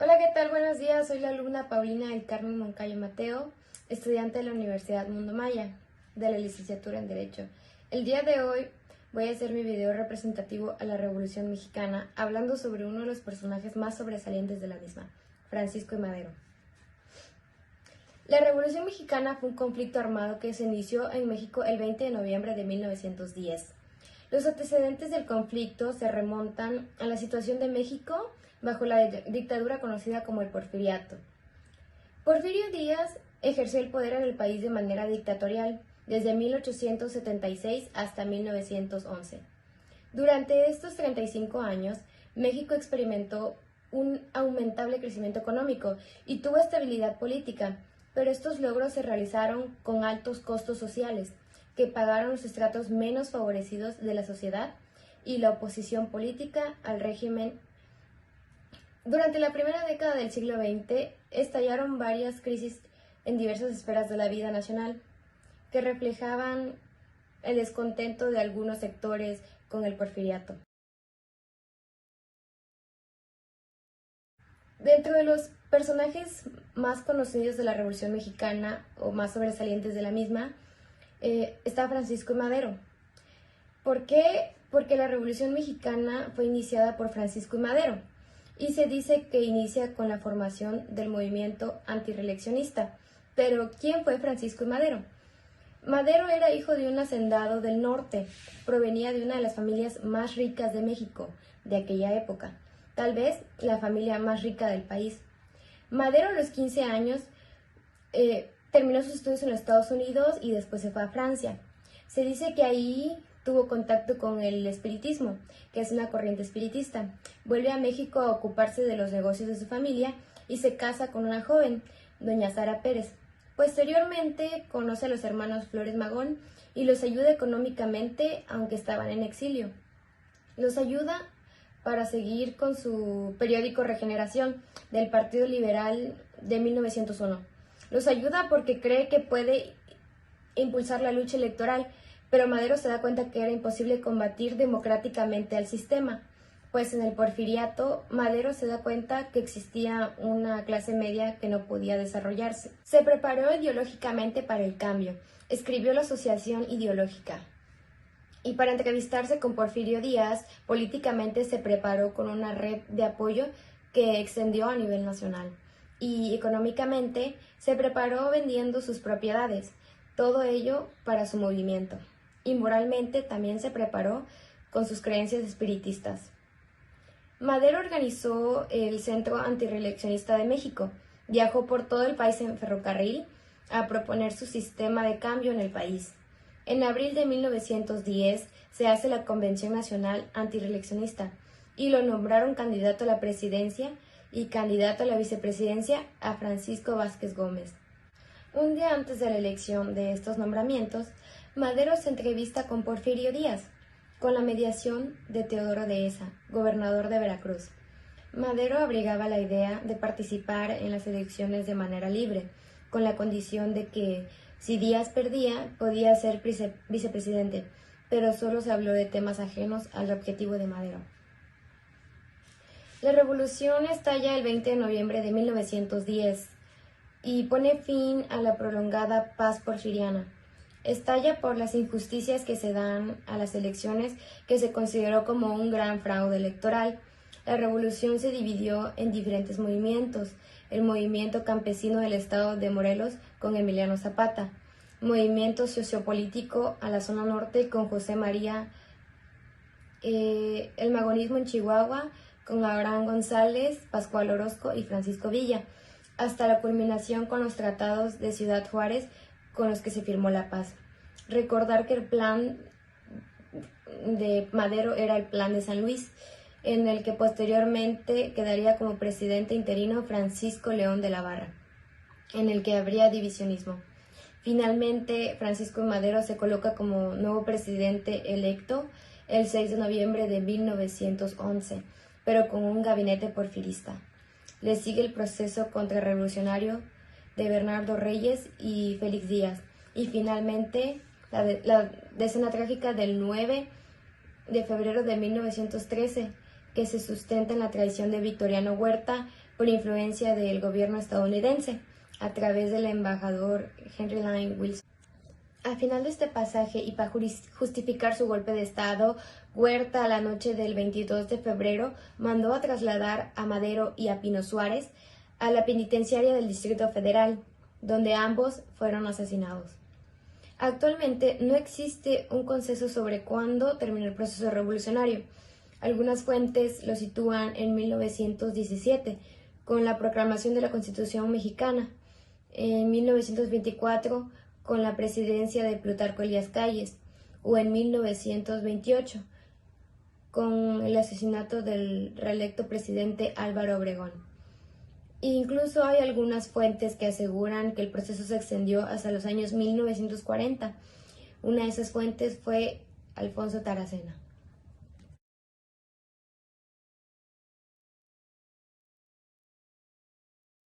Hola, ¿qué tal? Buenos días. Soy la alumna Paulina del Carmen Moncayo Mateo, estudiante de la Universidad Mundo Maya, de la licenciatura en Derecho. El día de hoy voy a hacer mi video representativo a la Revolución Mexicana, hablando sobre uno de los personajes más sobresalientes de la misma, Francisco I. Madero. La Revolución Mexicana fue un conflicto armado que se inició en México el 20 de noviembre de 1910. Los antecedentes del conflicto se remontan a la situación de México bajo la dictadura conocida como el Porfiriato. Porfirio Díaz ejerció el poder en el país de manera dictatorial desde 1876 hasta 1911. Durante estos 35 años, México experimentó un aumentable crecimiento económico y tuvo estabilidad política, pero estos logros se realizaron con altos costos sociales que pagaron los estratos menos favorecidos de la sociedad y la oposición política al régimen. Durante la primera década del siglo XX estallaron varias crisis en diversas esferas de la vida nacional que reflejaban el descontento de algunos sectores con el porfiriato. Dentro de los personajes más conocidos de la Revolución Mexicana o más sobresalientes de la misma, está Francisco I. Madero. ¿Por qué? Porque la Revolución Mexicana fue iniciada por Francisco I. Madero y se dice que inicia con la formación del movimiento antirreeleccionista. Pero, ¿quién fue Francisco I. Madero? Madero era hijo de un hacendado del norte, provenía de una de las familias más ricas de México de aquella época, tal vez la familia más rica del país. Madero a los 15 años terminó sus estudios en los Estados Unidos y después se fue a Francia. Se dice que ahí tuvo contacto con el espiritismo, que es una corriente espiritista. Vuelve a México a ocuparse de los negocios de su familia y se casa con una joven, doña Sara Pérez. Posteriormente conoce a los hermanos Flores Magón y los ayuda económicamente, aunque estaban en exilio. Los ayuda para seguir con su periódico Regeneración del Partido Liberal de 1901. Los ayuda porque cree que puede impulsar la lucha electoral, pero Madero se da cuenta que era imposible combatir democráticamente al sistema, pues en el porfiriato Madero se da cuenta que existía una clase media que no podía desarrollarse. Se preparó ideológicamente para el cambio, escribió la Asociación Ideológica. Y para entrevistarse con Porfirio Díaz, políticamente se preparó con una red de apoyo que extendió a nivel nacional. Y económicamente se preparó vendiendo sus propiedades, todo ello para su movimiento. Y moralmente también se preparó con sus creencias espiritistas. Madero organizó el Centro Antirreeleccionista de México, viajó por todo el país en ferrocarril a proponer su sistema de cambio en el país. En abril de 1910 se hace la Convención Nacional Antirreeleccionista y lo nombraron candidato a la presidencia y candidato a la vicepresidencia a Francisco Vázquez Gómez. Un día antes de la elección de estos nombramientos, Madero se entrevista con Porfirio Díaz, con la mediación de Teodoro Dehesa, gobernador de Veracruz. Madero abrigaba la idea de participar en las elecciones de manera libre, con la condición de que, si Díaz perdía, podía ser vicepresidente, pero solo se habló de temas ajenos al objetivo de Madero. La revolución estalla el 20 de noviembre de 1910 y pone fin a la prolongada paz porfiriana. Estalla por las injusticias que se dan a las elecciones, que se consideró como un gran fraude electoral. La revolución se dividió en diferentes movimientos: el movimiento campesino del estado de Morelos con Emiliano Zapata, movimiento sociopolítico a la zona norte con José María, el magonismo en Chihuahua con Abraham González, Pascual Orozco y Francisco Villa, hasta la culminación con los tratados de Ciudad Juárez con los que se firmó la paz. Recordar que el plan de Madero era el Plan de San Luis, en el que posteriormente quedaría como presidente interino Francisco León de la Barra, en el que habría divisionismo. Finalmente, Francisco Madero se coloca como nuevo presidente electo el 6 de noviembre de 1911, pero con un gabinete porfirista. Le sigue el proceso contrarrevolucionario de Bernardo Reyes y Félix Díaz, y finalmente la decena trágica del 9 de febrero de 1913, que se sustenta en la tradición de Victoriano Huerta por influencia del gobierno estadounidense, a través del embajador Henry Lyon Wilson. Al final de este pasaje, y para justificar su golpe de Estado, Huerta, a la noche del 22 de febrero, mandó a trasladar a Madero y a Pino Suárez a la penitenciaria del Distrito Federal, donde ambos fueron asesinados. Actualmente no existe un consenso sobre cuándo terminó el proceso revolucionario. Algunas fuentes lo sitúan en 1917, con la proclamación de la Constitución mexicana, en 1924, con la presidencia de Plutarco Elías Calles, o en 1928, con el asesinato del reelecto presidente Álvaro Obregón. Incluso hay algunas fuentes que aseguran que el proceso se extendió hasta los años 1940. Una de esas fuentes fue Alfonso Taracena.